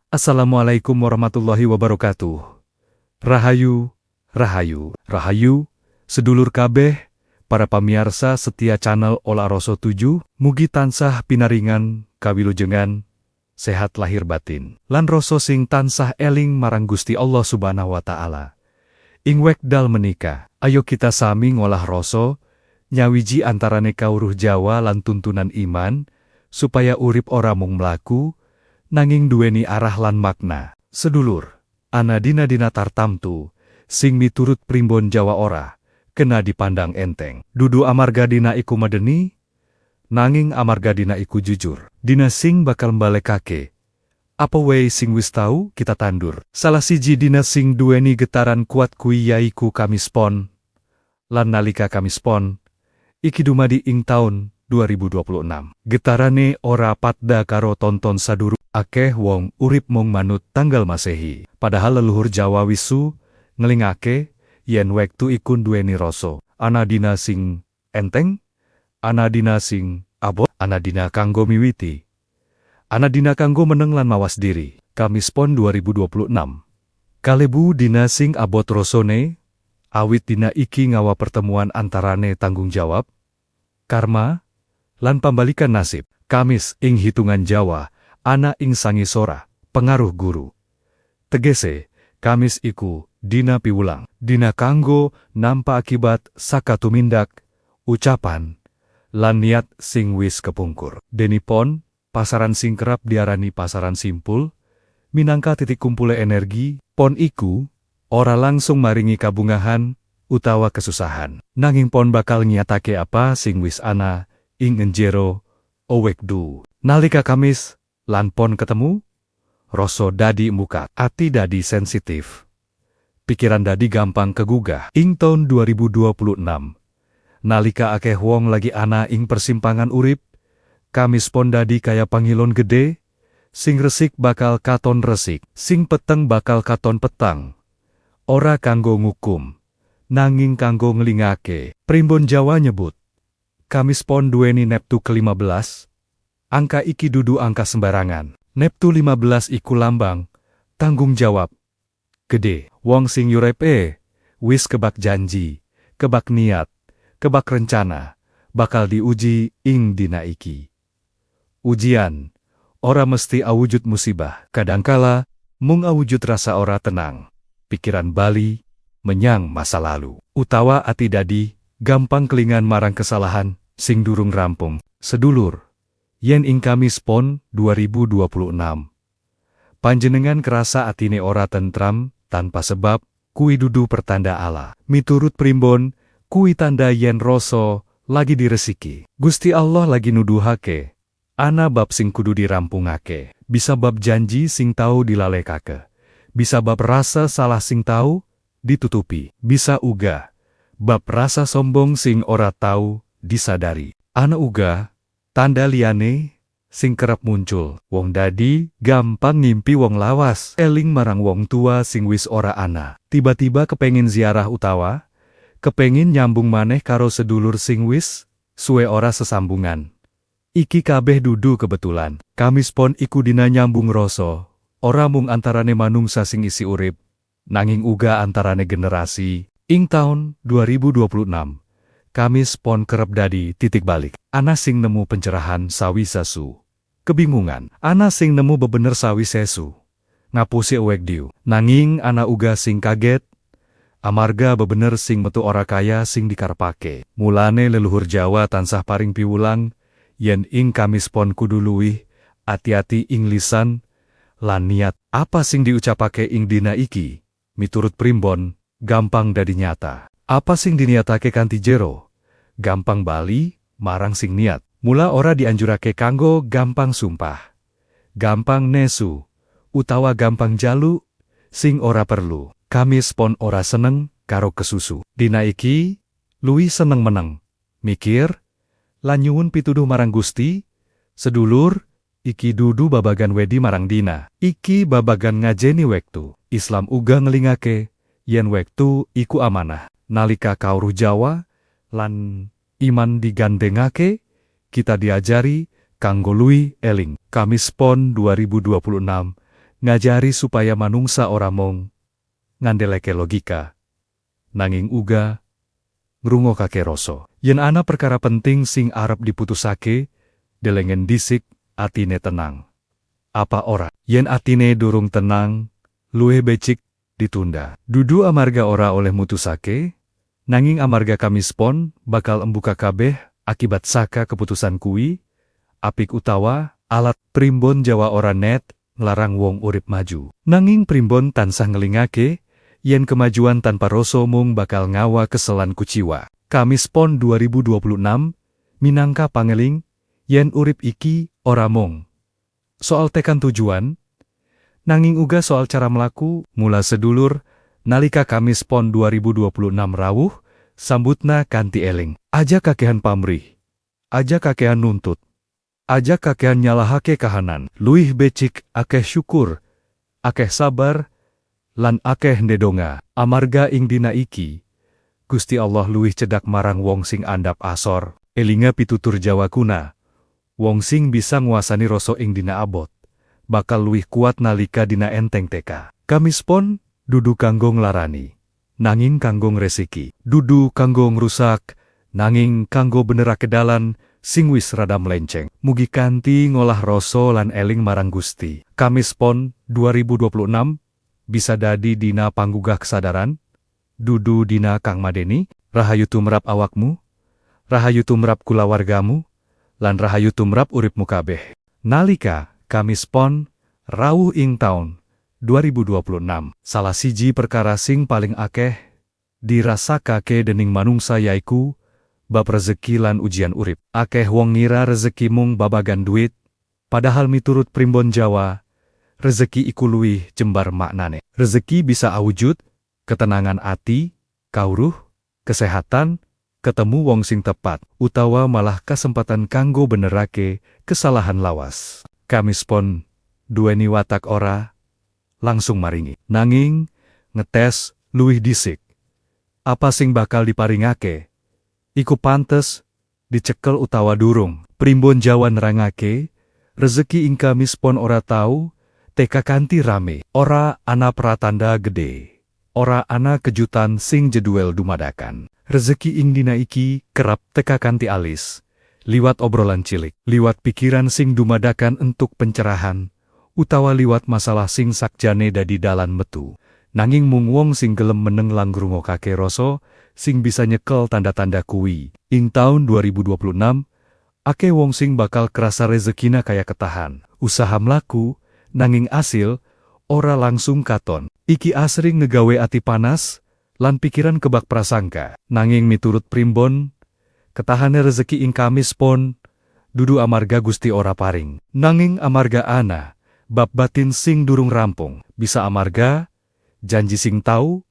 Assalamualaikum warahmatullahi wabarakatuh. Rahayu, rahayu, rahayu, sedulur kabeh, para pamirsa setia channel Ola Roso 7, mugi tansah pinaringan, kawilujengan, sehat lahir batin. Lan rasa sing tansah eling marang Gusti Allah Subhanahu wa Ta'ala. Ing wekdal menika, ayo kita sami ngolah rasa, nyawiji antarane kawruh Jawa lan tuntunan iman, supaya urip ora mung mlaku, nanging duweni arah lan makna. Sedulur, ana dina-dina tartamtu, sing miturut primbon Jawa ora, kena dipandang enteng. Dudu amarga dina iku medeni, nanging amarga dina iku jujur. Dina sing bakal mbalekake, apa wae sing wis tau kita tandur. Salah siji dina sing duweni getaran kuat kuwi yaiku Kamis Pon. Lan nalika Kamis Pon, iki dumadi ing taun 2026. Getarane ora padha karo tonton saduru. Akeh wong urip mung manut tanggal Masehi. Padahal leluhur Jawa wisu ngelingake yen wektu iku duweni rasa. Ana dina sing enteng, ana dina sing abot, ana dina kanggo miwiti, ana dina kanggo meneng lan mawas diri. Kamis Pon 2026. Kalebu dina sing abot rasane, awit dina iki ngawa pertemuan antarane tanggung jawab, karma, lan pambalikan nasib. Kamis ing hitungan Jawa, ana ing sangisora, pengaruh guru. Tegese, Kamis iku dina piwulang, dina kanggo nampa akibat saka tumindak, ucapan, lan niat sing wis kepungkur. Deni pon, pasaran sing kerap diarani pasaran simpul, minangka titik kumpule energi. Pon iku ora langsung maringi kabungahan utawa kesusahan, nanging pon bakal nyatake apa sing wis ana ing njero owekdu. Nalika Kamis lan pon ketemu, rasa dadi mukat, ati dadi sensitif, pikiran dadi gampang kegugah. Ing taun 2026, nalika akeh wong lagi ana ing persimpangan urip, Kamis Pon dadi kaya pangilon gede, sing resik bakal katon resik, sing peteng bakal katon petang. Ora kanggo ngukum, nanging kanggo ngelingake. Primbon Jawa nyebut, Kamis Pon duweni neptu ke-15, angka iki dudu angka sembarangan. Neptu 15 iku lambang tanggung jawab gede. Wong sing yurepe wis kebak janji, kebak niat, kebak rencana, bakal diuji ing dina iki. Ujian ora mesti awujud musibah, kadangkala mung awujud rasa ora tenang, pikiran bali menyang masa lalu, utawa ati dadi gampang kelingan marang kesalahan sing durung rampung. Sedulur, yen ing Kamis Pon 2026, panjenengan kerasa atine ora tentram tanpa sebab, kui dudu pertanda Allah. Miturut primbon, kui tanda yen rasa lagi diresiki. Gusti Allah lagi nuduhake, ana bab sing kudu dirampungake. Bisa bab janji sing tau dilalekake, bisa bab rasa salah sing tau ditutupi, bisa uga bab rasa sombong sing ora tau disadari. Ana uga tanda liyane sing kerep muncul, wong dadi gampang ngimpi wong lawas, eling marang wong tua sing wis ora ana. Tiba-tiba kepengin ziarah utawa kepengin nyambung maneh karo sedulur sing wis suwe ora sesambungan. Iki kabeh dudu kebetulan. Kamis Pon iku dina nyambung rasa, ora mung antarane manungsa sing isi urip, nanging uga antarane generasi. Ing taun 2026, Kamis Pon kerep dadi titik balik. Ana sing nemu pencerahan sawi sesu kebingungan, ana sing nemu bebener sawi sesu ngapusi wekdiu. Nanging ana uga sing kaget, amarga bebener sing metu ora kaya sing dikarepake. Mulane leluhur Jawa tansah paring piwulang, yen ing Kamis Pon kudu luwih ati-ati ing lisan lan niat. Apa sing diucapake ing dina iki, miturut primbon, gampang dadi nyata. Apa sing diniatake kanthi jero, gampang bali marang sing niat. Mula ora dianjurake kanggo gampang sumpah, gampang nesu, utawa gampang jalu sing ora perlu. Kamis Pon ora seneng karo kesusu. Dina iki luwih seneng meneng, mikir, lan nyuwun pituduh marang Gusti. Sedulur, iki dudu babagan wedi marang dina. Iki babagan ngajeni wektu. Islam uga ngelingake yen wektu iku amanah. Nalika kawruh Jawa lan iman digandengake, kita diajari kanggo luwih eling. Kamis Pon 2026 ngajari supaya manungsa ora mung ngandeleke logika, nanging uga ngrungokake rasa. Yen ana perkara penting sing arep diputusake, delengen disik atine tenang. Apa ora? Yen atine durung tenang, luwih becik ditunda. Dudu amarga ora oleh mutusake, nanging amarga kami spon bakal embuka kabeh akibat saka keputusan kuwi, apik utawa alat primbon Jawa ora net nglarang wong urip maju. Nanging primbon tansah ngelingake, yen kemajuan tanpa rasa mung bakal ngawa keselan kuciwa. Kamis Pon 2026, minangka pangeling, yen urip iki ora mung soal tekan tujuan, nanging uga soal cara melaku. Mula sedulur, nalika Kamis Pon 2026 rawuh, sambutna kanthi eling. Aja kakehan pamrih, aja kakehan nuntut, aja kakehan nyalahake kahanan. Luih becik akeh syukur, akeh sabar, lan akeh ndedonga. Amarga ing dina iki, Gusti Allah luwih cedak marang wong sing andhap asor. Elinga pitutur Jawa kuna, wong sing bisa nguasani rasa ing dina abot, bakal luwih kuat nalika dina enteng teka. Kamis Pon dudu kanggo nglarani, nanging kanggo ngresiki. Dudu kanggo ngrusak, nanging kanggo benerake dalan sing wis rada melenceng. Mugi kanthi ngolah rasa lan eling marang Gusti, Kamis Pon 2026 bisa dadi dina panggugah kesadaran, dudu dina kang madeni. Rahayu tumrap awakmu, rahayu tumrap kulawargamu, lan rahayu tumrap uripmu kabeh. Nalika Kamis Pon rawuh ing taun 2026, salah siji perkara sing paling akeh dirasakake dening manungsa yaiku bab rezeki lan ujian urip. Akeh wong ngira rezeki mung babagan duit, padahal miturut primbon Jawa, rezeki iku luwih jembar maknane. Rezeki bisa awujud ketenangan ati, kawruh, kesehatan, ketemu wong sing tepat, utawa malah kesempatan kanggo benerake kesalahan lawas. Kamis Pon duweni watak ora langsung maringi, nanging ngetes luwih disik. Apa sing bakal diparingake, iku pantes dicekel utawa durung. Primbon Jawa nerangake, rezeki ing Kamis Pon ora tau teka kanthi rame, ora ana pratanda gede, ora ana kejutan sing jeduel dumadakan. Rezeki ing dina iki kerap teka kanthi alis, liwat obrolan cilik, liwat pikiran sing dumadakan entuk pencerahan, utawa liwat masalah sing sakjane dadi dalan metu. Nanging mung wong sing gelem meneng lan ngrungokake rasa sing bisa nyekel tanda-tanda kuwi. Ing taun 2026, akeh wong sing bakal kerasa rezekina kaya ketahan. Usaha mlaku, nanging asil ora langsung katon. Iki asring ngegawe ati panas lan pikiran kebak prasangka. Nanging miturut primbon, ketahane rezeki ing Kamis Pon dudu amarga Gusti ora paring, nanging amarga ana bab batin sing durung rampung. Bisa amarga janji sing tau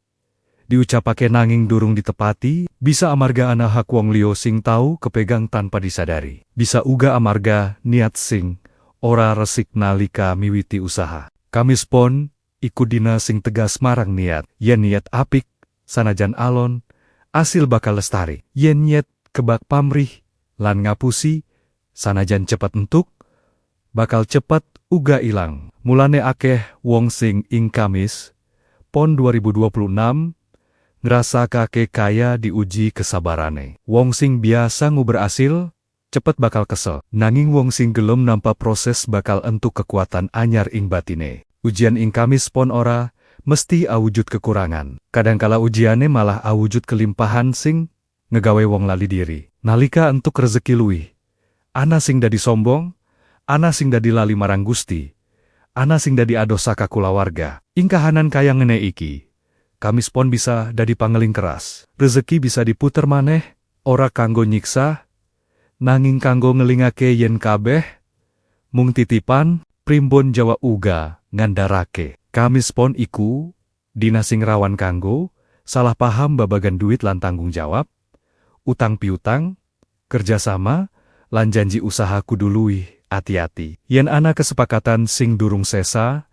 diucapake nanging durung ditepati, bisa amarga ana hak wong liya sing tau kepegang tanpa disadari. Bisa uga amarga niat sing ora resik nalika miwiti usaha. Kamis Pon iku dina sing tegas marang niat. Yen niat apik, sanajan alon, asil bakal lestari. Yen niat kebak pamrih lan ngapusi, sanajan cepet entuk, bakal cepet uga ilang. Mulane akeh wong sing ing Kamis Pon 2026 ngrasakake kaya diuji kesabarane. Wong sing biasa nguber asil, cepet bakal kesel. Nanging wong sing gelem nampa proses bakal entuk kekuatan anyar ing batine. Ujian ing Kamis Pon ora mesti awujud kekurangan. Kadangkala ujiane malah awujud kelimpahan sing ngegawe wong lali diri. Nalika entuk rezeki luwih, ana sing dadi sombong, ana sing dadi lali marang Gusti, ana sing dadi adoh saka kulawarga. Ing kahanan kaya ngene iki, Kamis Pon bisa dadi pangeling keras. Rezeki bisa diputer maneh, ora kanggo nyiksa, nanging kanggo ngelingake yen kabeh mung titipan. Primbon Jawa uga ngandharake, Kamis Pon iku dina sing rawan kanggo salah paham babagan duit lan tanggung jawab, utang piutang, kerjasama, lan janji usaha kudu luwih ati-ati. Yen ana kesepakatan sing durung sesa,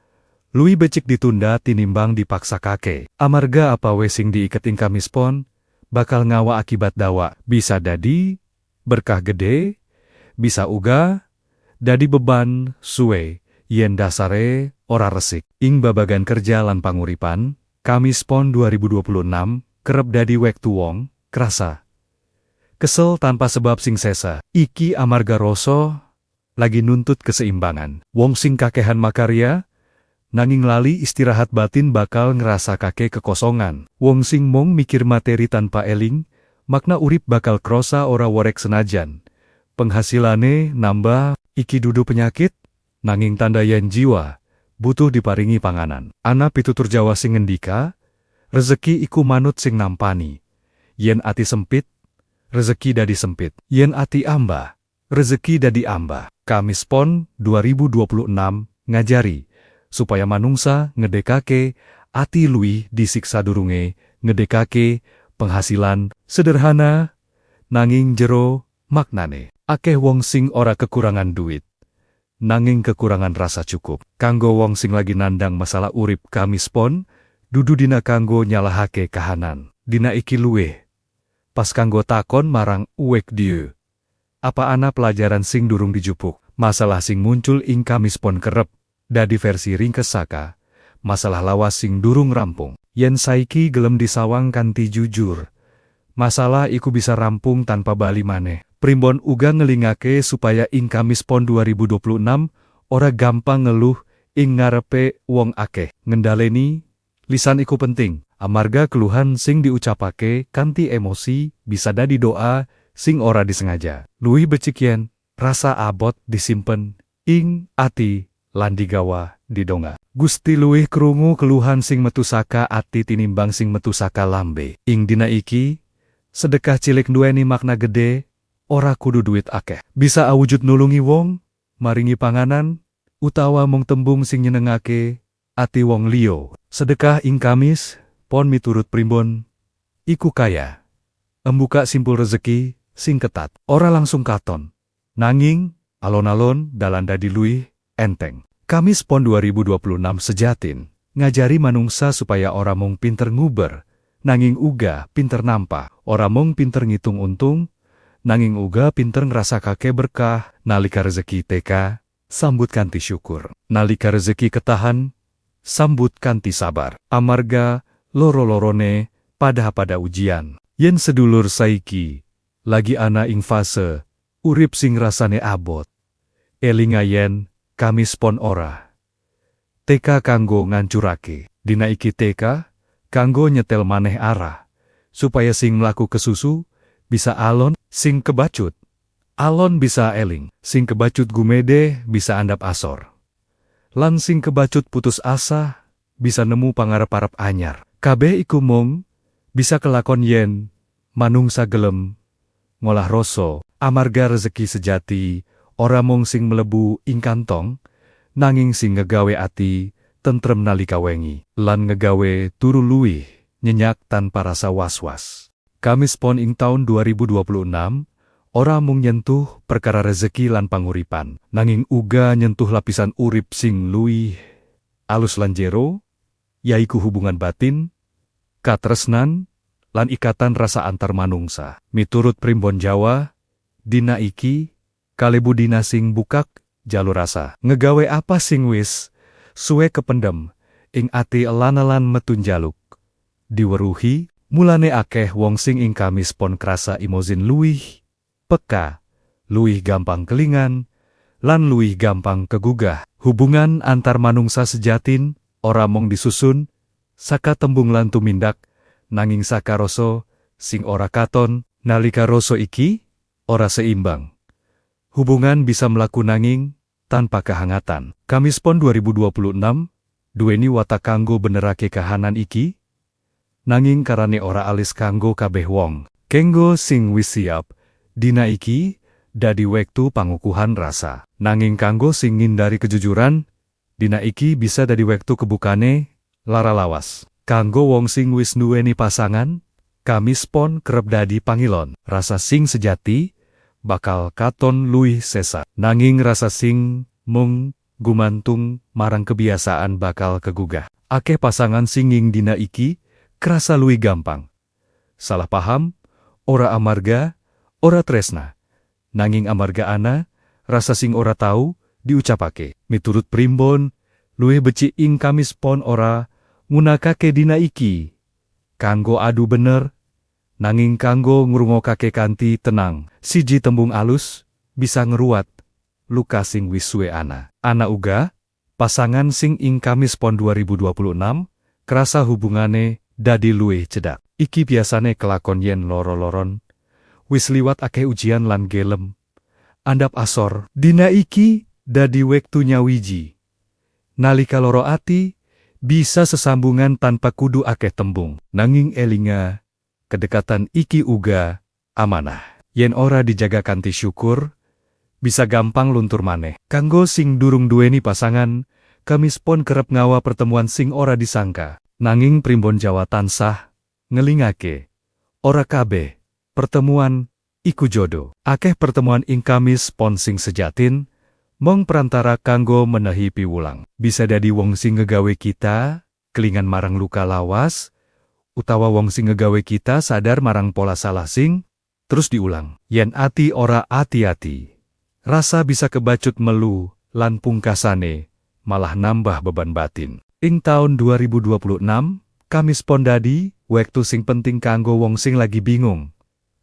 luwih becik ditunda tinimbang dipaksakake. Amarga apa wae sing diiket ing Kamis Pon bakal ngawa akibat dawa. Bisa dadi berkah gede, bisa uga dadi beban suwe yen dasare ora resik. Ing babagan kerja lan panguripan, Kamis Pon 2026, kerep dadi wektu wong, krasa. Kesel tanpa sebab sing sesa. Iki amarga rasa lagi nuntut keseimbangan. Wong sing kakehan makarya, nanging lali istirahat batin bakal ngerasa kakek kekosongan. Wong sing mung mikir materi tanpa eling, makna urip bakal krosa ora worek senajan. Penghasilane nambah, iki dudu penyakit, nanging tanda yen jiwa, butuh diparingi panganan. Ana pitutur Jawa sing ngendika, rezeki iku manut sing nampani. Yen ati sempit, rezeki dadi sempit. Yen ati amba, rezeki dadi amba. Kamis Pon 2026 ngajari, supaya manungsa ngedekake ati luwih disiksa durunge, ngedekake penghasilan sederhana, nanging jero maknane. Akeh wong sing ora kekurangan duit, nanging kekurangan rasa cukup. Kanggo wong sing lagi nandang masalah urip Kamis Pon, dudu dina kanggo nyalahake kahanan. Dina iki luwih pas kanggo takon marang uwek dieu. Apa ana pelajaran sing durung dijupuk? Masalah sing muncul ing Kamis Pon kerep dadi versi ringkes saka masalah lawas sing durung rampung. Yen saiki gelem disawang kanthi jujur, masalah iku bisa rampung tanpa bali maneh. Primbon uga ngelingake supaya ing Kamis Pon 2026 ora gampang ngeluh ing ngarepe wong akeh. Ngendaleni lisan iku penting, amarga keluhan sing diucapake kanthi emosi bisa dadi doa sing ora disengaja. Luwih becik yen rasa abot disimpen ing ati lan digawa didonga. Gusti luwih krungu keluhan sing metu saka ati tinimbang sing metu saka lambe. Ing dina iki, sedekah cilik nduweni makna gede, ora kudu duit akeh. Bisa awujud nulungi wong, maringi panganan, utawa mung tembung sing nyenengake ati wong liya. Sedekah ing Kamis Pon miturut primbon iku kaya embuka simpul rezeki sing ketat. Ora langsung katon, nanging alon-alon dalan dadi luwih enteng. Kamis Pon 2026 sejatin ngajari manungsa supaya ora mung pinter nguber, nanging uga pinter nampa. Ora mung pinter ngitung untung, nanging uga pinter ngrasakake berkah. Nalika rezeki teka, sambut kanthi syukur. Nalika rezeki ketahan, sambut kanthi sabar. Amarga loro-lorone pada ujian. Yen sedulur saiki lagi ana ing fase urip sing rasane abot, elinga yen Kamis Pon ora teka kanggo ngancurake. Dina iki teka kanggo nyetel maneh arah, supaya sing mlaku kesusu bisa alon, sing kebacut alon bisa eling, sing kebacut gumede bisa andap asor, lan sing kebacut putus asa bisa nemu pangarep-arep anyar. Kabeh iku mung bisa kelakon yen manungsa gelem ngolah rasa. Amarga rezeki sejati ora mung sing mlebu ing kantong, nanging sing ngegawe ati tentrem nalika wengi, lan ngegawe turu luwih nyenyak tanpa rasa was-was. Kamis Pon ing taun 2026 ora mung nyentuh perkara rezeki lan panguripan, nanging uga nyentuh lapisan urip sing luwih alus lan jero, yaiku hubungan batin, katresnan, lan ikatan rasa antar manungsa. Miturut primbon Jawa, dina iki kalebu dina sing bukak jalur rasa. Ngegawe apa sing wis suwe kependem ing ati elan-elan metun jaluk diweruhi. Mulane akeh wong sing ing Kamis Pon krasa imozin luwih peka, luwih gampang kelingan, lan luwih gampang kegugah. Hubungan antar manungsa sejatin ora mung disusun saka tembung lan tumindak, nanging saka rasa sing ora katon. Nalika rasa iki ora seimbang, hubungan bisa mlaku nanging tanpa kehangatan. Kamis Pon 2026 duweni watak kanggo benerake kahanan iki, nanging karane ora alis kanggo kabeh wong. Kenggo sing wis siap, dina iki dadi wektu pangukuhan rasa. Nanging kanggo sing ngindari kejujuran, dina iki bisa dadi wektu kebukane lara lawas. Kanggo wong sing wis nduweni pasangan, Kamis Pon kerep dadi pangilon. Rasa sing sejati bakal katon luwih sesa, nanging rasa sing mung gumantung marang kebiasaan bakal kegugah. Akeh pasangan sing ing dina iki krasa luwih gampang salah paham, ora amarga, ora tresna, nanging amarga ana rasa sing ora tau diucapake. Miturut primbon, luwih becik ing Kamis Pon ora ngunakake dina iki kanggo adu bener, nanging kanggo ngrungokake kanthi tenang. Siji tembung alus bisa ngruwat luka sing wis suwe ana. Ana uga pasangan sing ing Kamis Pon 2026 krasa hubungane dadi luwih cedhak. Iki biasane kelakon yen loro-loron wis liwat akeh ujian lan gelem andhap asor. Dina iki dadi wektu nyawiji nalika loro ati bisa sesambungan tanpa kudu akeh tembung. Nanging elinga, kedekatan iki uga amanah. Yen ora dijaga kanthi syukur, bisa gampang luntur maneh. Kanggo sing durung duweni pasangan, Kamis Pon kerep ngawa pertemuan sing ora disangka. Nanging primbon Jawa tansah ngelingake, ora kabeh pertemuan iku jodoh. Akeh pertemuan ing Kamis Pon sing sejatin mong perantara kanggo menehi piwulang. Bisa dadi wong sing ngegawe kita kelingan marang luka lawas, utawa wong sing ngegawe kita sadar marang pola salah sing terus diulang. Yen ati ora ati-ati, rasa bisa kebacut melu lan pungkasane malah nambah beban batin. Ing taun 2026, Kamis Pon dadi wektu sing penting kanggo wong sing lagi bingung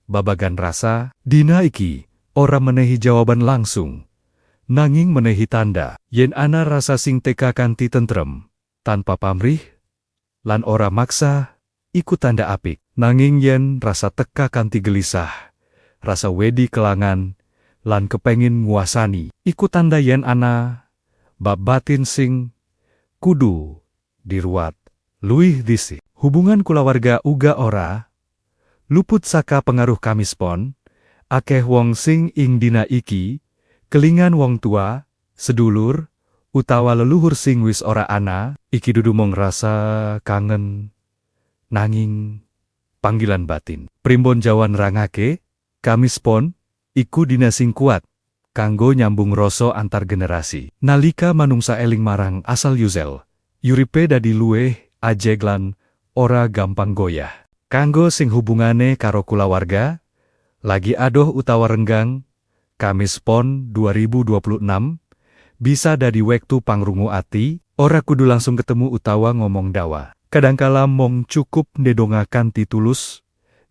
babagan rasa. Dina iki ora menehi jawaban langsung, nanging menehi tanda yen ana rasa sing teka kanthi tentrem tanpa pamrih lan ora maksa, iku tanda apik. Nanging yen rasa teka kanthi gelisah, rasa wedi kelangan lan kepengin nguasani, iku tanda yen ana bab batin sing kudu diruat luwih dhisik. Hubungan kulawarga uga ora luput saka pengaruh Kamis Pon. Akeh wong sing ing dina iki kelingan wong tua, sedulur, utawa leluhur sing wis ora ana. Iki dudu mung rasa kangen, nanging panggilan batin. Primbon Jawa nerangake, Kamis Pon iku dina sing kuat kanggo nyambung rasa antar generasi. Nalika manungsa eling marang asal yuzel, uripe dadi luwih ajeg lan ora gampang goyah. Kanggo sing hubungane karo kulawarga lagi adoh utawa renggang, Kamis Pon 2026 bisa dadi wektu pangrungu ati, ora kudu langsung ketemu utawa ngomong dawa. Kadangkala mong cukup ndedonga kanthi tulus,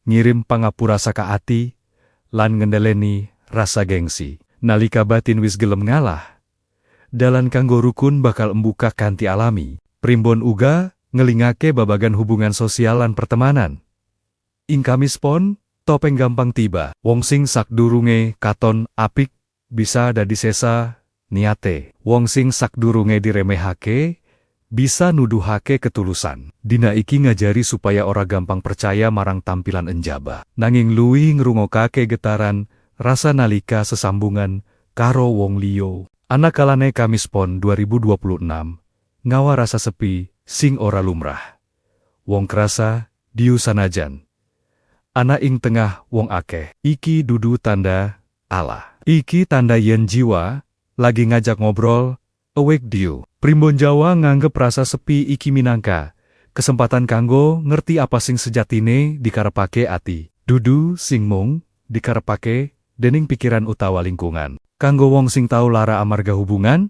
ngirim pangapura saka ati, lan ngendeleni rasa gengsi. Nalika batin wis gelem ngalah, dalan kanggo rukun bakal embuka kanthi alami. Primbon uga ngelingake babagan hubungan sosial lan pertemanan. Ing Kamis Pon, topeng gampang tiba. Wong sing sakdurunge katon apik bisa dadi sesa niate. Wong sing sakdurunge diremehake bisa nuduhake ketulusan. Dina iki ngajari supaya ora gampang percaya marang tampilan enjaba, nanging luwih ngrungokake getaran rasa nalika sesambungan karo wong liya. Ana kalane Kamis Pon 2026 ngawa rasa sepi sing ora lumrah. Wong krasa diu sanajan ana ing tengah wong akeh. Iki dudu tanda Allah. Iki tanda yen jiwa lagi ngajak ngobrol, awake diu. Primbon Jawa nganggep rasa sepi iki minangka kesempatan kanggo ngerti apa sing sejatine dikarepake ati, dudu sing mung dikarepake dening pikiran utawa lingkungan. Kanggo wong sing tau lara amarga hubungan,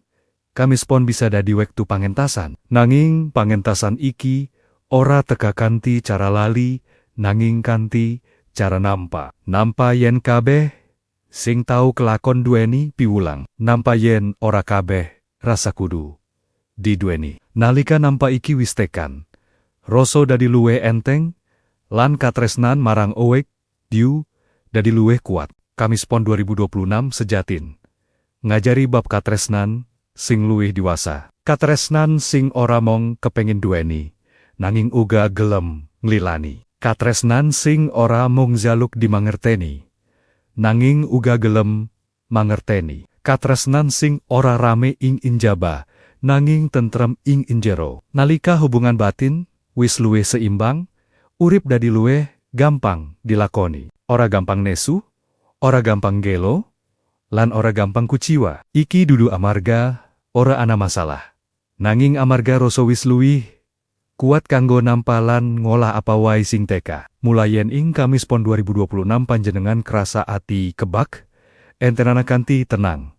Kamis Pon bisa dadi wektu pangentasan. Nanging pangentasan iki ora teka kanthi cara lali, nanging kanthi cara nampa. Nampa yen kabeh sing tau kelakon duweni piwulang. Nampa yen ora kabeh rasa kudu diduweni. Nalika nampa iki wis tekan, rasa dadi luwih enteng, lan katresnan marang awake diu dadi luwih kuat. Kamis Pon 2026 sejatin ngajari bab katresnan sing luwih diwasa. Katresnan sing ora mong kepengin duweni, nanging uga gelem nglilani. Katresnan sing ora mung jaluk dimangerteni, nanging uga gelem mangerteni. Katresnan sing ora rame ing injaba, nanging tentrem ing injero. Nalika hubungan batin wis luwih seimbang, urip dadi luwih gampang dilakoni. Ora gampang nesu, ora gampang gelo, lan ora gampang kuciwa. Iki dudu amarga ora ana masalah, nanging amarga rasa wis luwih kuat kanggo nampalan ngolah apa wae sing teka. Mulayen ing Kamis Pon 2026 panjenengan krasa ati kebak, entenana kanthi tenang.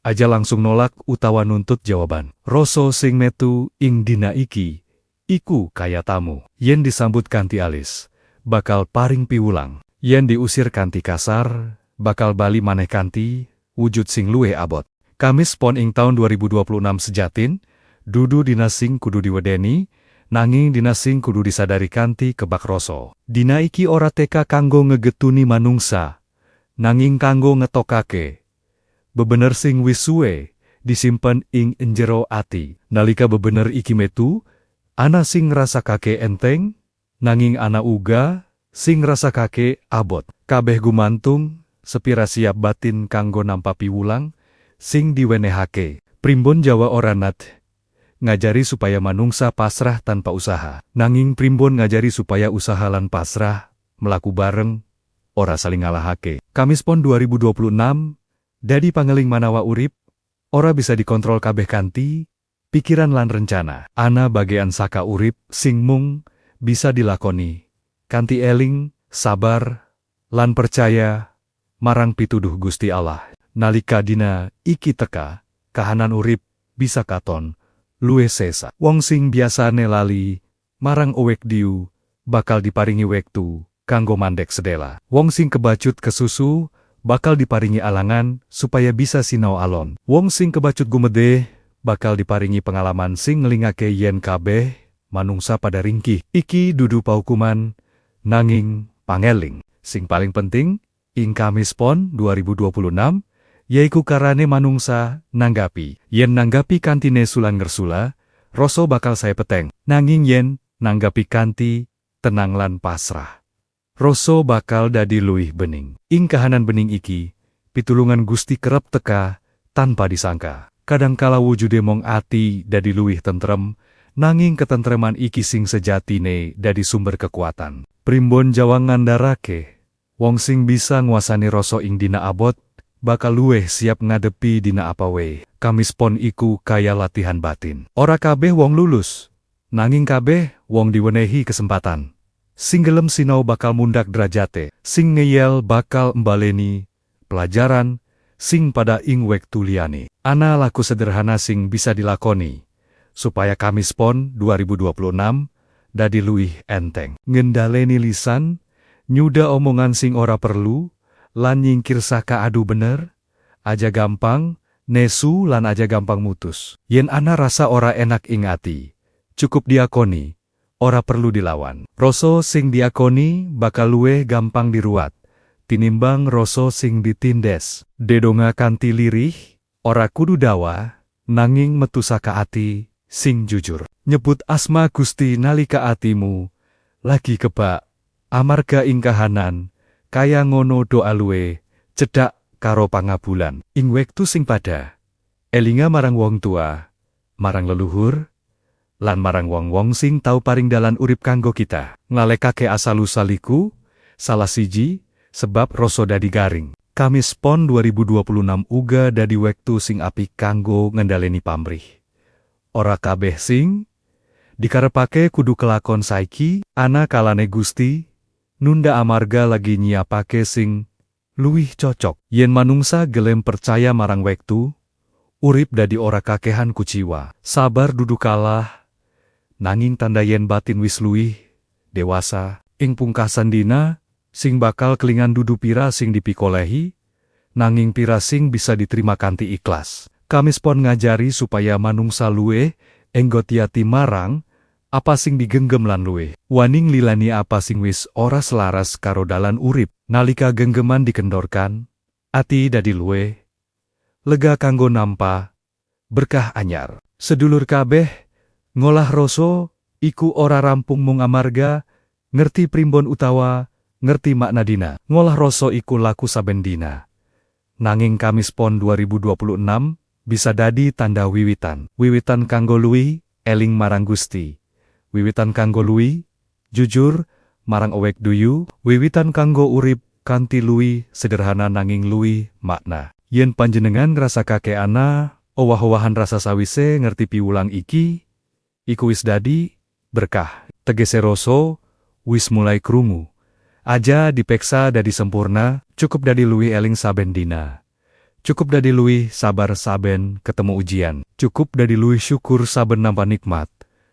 aja langsung nolak utawa nuntut jawaban. Rasa sing metu ing dina iki, iku kaya tamu. Yen disambut kanthi alis, bakal paring piwulang. Yen diusir kanthi kasar, bakal bali maneh kanthi wujud sing luwih abot. Kamis Pon ing taun 2026 sejatin, dudu dina sing kudu diwedeni, nanging dina sing kudu disadari kanthi kebak rasa. Dina iki ora teka kanggo ngegetuni manungsa, nanging kanggo ngetokake bebener sing wis suwe disimpen ing njero ati. Nalika bebener iki metu, ana sing ngrasakake enteng, nanging ana uga sing ngrasakake abot. Kabeh gumantung sepira siap batin kanggo nampa piwulang sing diwenehake. Primbon Jawa ora nat ngajari supaya manungsa pasrah tanpa usaha, nanging primbon ngajari supaya usaha lan pasrah melaku bareng, ora saling ngalahake. Kamis Pon 2026 dadi pangeling manawa urip, ora bisa dikontrol kabeh kanthi pikiran lan rencana. Ana bagean saka urip sing mung bisa dilakoni kanthi eling, sabar, lan percaya marang pituduh Gusti Allah. Nalika dina iki teka, kahanan urip bisa katon luwih sesa. Wong sing biasane lali marang owek diu bakal diparingi wektu kanggo mandek sedela. Wong sing kebacut kesusu bakal diparingi alangan supaya bisa sinau alon. Wong sing kebacut gumedhe bakal diparingi pengalaman sing ngelingake yen kabeh manungsa pada ringkih. Iki dudu paukuman, nanging pangeling. Sing paling penting ing Kamis Pon 2026 yaiku karane manungsa nanggapi. Yen nanggapi kanthi nesulan ngersula, rasa bakal saya peteng. Nanging yen nanggapi kanthi tenang lan pasrah, rasa bakal dadi luwih bening. Ing kahanan bening iki, pitulungan Gusti kerep teka tanpa disangka. Kadangkala wujude mong ati dadi luwih tentrem, nanging ketentreman iki sing sejatine dadi sumber kekuatan. Primbon Jawa ngandharake, wong sing bisa nguasani rasa ing dina abot, bakal luwih siap ngadepi dina apa wae. Kamis Pon iku kaya latihan batin. Ora kabeh wong lulus, nanging kabeh wong diwenehi kesempatan. Sing gelem sinau bakal mundak derajate, sing ngeyel bakal mbaleni pelajaran sing pada ing wektu liyane. Ana laku sederhana sing bisa dilakoni supaya Kamis Pon 2026 dadi luwih enteng. Ngendhaleni lisan, nyuda omongan sing ora perlu, lan nyingkir saka adu bener, aja gampang nesu lan aja gampang mutus. Yen ana rasa ora enak ing ati, cukup diakoni, ora perlu dilawan. Rasa sing diakoni bakal luwih gampang diruat tinimbang rasa sing ditindes. Dedonga kanthi lirih, ora kudu dawa, nanging metu saka ati sing jujur. Nyebut asma Gusti nalika atimu lagi kebak, amarga ing kahanan kaya ngono doa luwih cedhak karo pangabulan. Ing wektu sing pada, elinga marang wong tua, marang leluhur, lan marang wong-wong sing tau paring dalan urip kanggo kita. Ngalekake asal-usaliku, salah siji, sebab rasa dadi garing. Kamis Pon 2026 uga dadi wektu sing apik kanggo ngendhaleni pamrih. Ora kabeh sing dikarepake kudu kelakon saiki, ana kalane Gusti nunda amarga lagi nyiapake sing luwih cocok. Yen manungsa gelem percaya marang wektu, urip dadi ora kakehan kuciwa. Sabar dudu kalah, nanging tanda yen batin wis luwih dewasa. Ing pungkasan dina, sing bakal kelingan dudu pira sing dipikolehi, nanging pira sing bisa diterima kanthi ikhlas. Kamis Pon ngajari supaya manungsa luwih enggot yati marang apa sing digenggem lan luwih wani nglilani apa sing wis ora selaras karo dalan urip. Nalika genggeman dikendorkan, ati dadi luwih lega kanggo nampa berkah anyar. Sedulur kabeh, ngolah rasa iku ora rampung mung amarga ngerti primbon utawa ngerti makna dina. Ngolah rasa iku laku saben dina. Nanging Kamis Pon 2026 bisa dadi tanda wiwitan. Wiwitan kanggo luwih eling marang Gusti. Wiwitan kanggo luwih jujur marang owek duyu. Wiwitan kanggo urip kanthi luwih sederhana nanging luwih makna. Yen panjenengan ngrasakake ana owah-owahan rasa sawise ngerti piwulang iki, iku wis dadi berkah. Tegese rasa wis mulai krungu. Aja dipeksa dadi sempurna, cukup dadi luwih eling saben dina. Cukup dadi luwih sabar saben ketemu ujian. Cukup dadi luwih syukur saben nampa nikmat,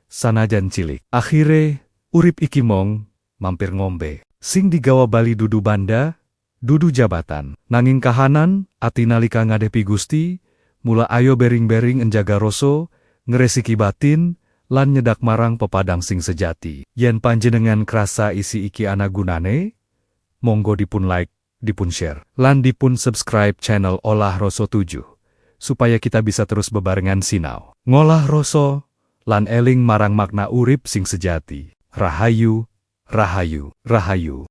sanajan cilik. Akhire, urip iki mong, mampir ngombe. Sing digawa bali dudu banda, dudu jabatan. Nanging kahanan, ati nalika ngadepi Gusti, mula ayo bering-bering enjaga rasa, ngresiki batin, lan nyedak marang pepadang sing sejati. Yen panjenengan krasa isi iki ana gunane, monggo dipun like, dipun share, lan dipun subscribe channel Olah Rasa 7, supaya kita bisa terus bebarengan sinau, ngolah rasa, lan eling marang makna urip sing sejati. Rahayu, rahayu, rahayu.